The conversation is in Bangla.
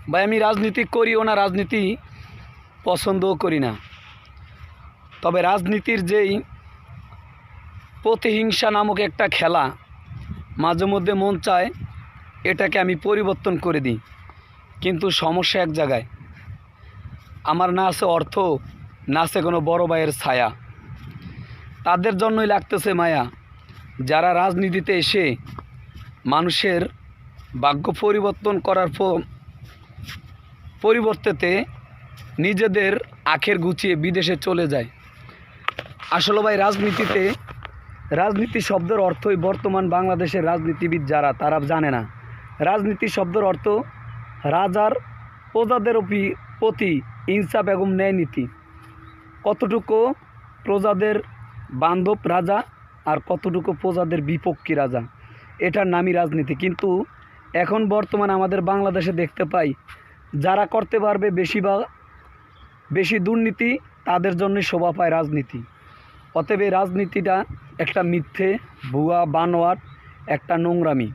ভাই আমি রাজনীতি করিও না, রাজনীতি পছন্দও করি না। তবে রাজনীতির যেই প্রতিহিংসা নামক একটা খেলা মাঝে মধ্যে মন চায় এটাকে আমি পরিবর্তন করে দিই, কিন্তু সমস্যা এক জায়গায়, আমার না আছে অর্থ, না আছে কোনো বড় ভাইয়ের ছায়া। তাদের জন্যই লাগতেছে মায়া, যারা রাজনীতিতে এসে মানুষের ভাগ্য পরিবর্তন করার পরিবর্তেতে নিজেদের আখের গুছিয়ে বিদেশে চলে যায়। আসলে ভাই রাজনীতি শব্দের অর্থই বর্তমান বাংলাদেশের রাজনীতিবিদ যারা তারা জানে না। রাজনীতি শব্দের অর্থ রাজার প্রজাদের প্রতি ইনসাফ এবং ন্যায় নীতি। কতটুকু প্রজাদের বান্ধব রাজা আর কতটুকু প্রজাদের বিপক্ষী রাজা, এটার নামই রাজনীতি। কিন্তু এখন বর্তমানে আমাদের বাংলাদেশে দেখতে পাই যারা করতে পারবে বেশি দুর্নীতি তাদের জন্যই শোভা পায় রাজনীতি। অতএব এই রাজনীতিটা একটা মিথ্যে, ভুয়া, বানোয়াট, একটা নোংরামি।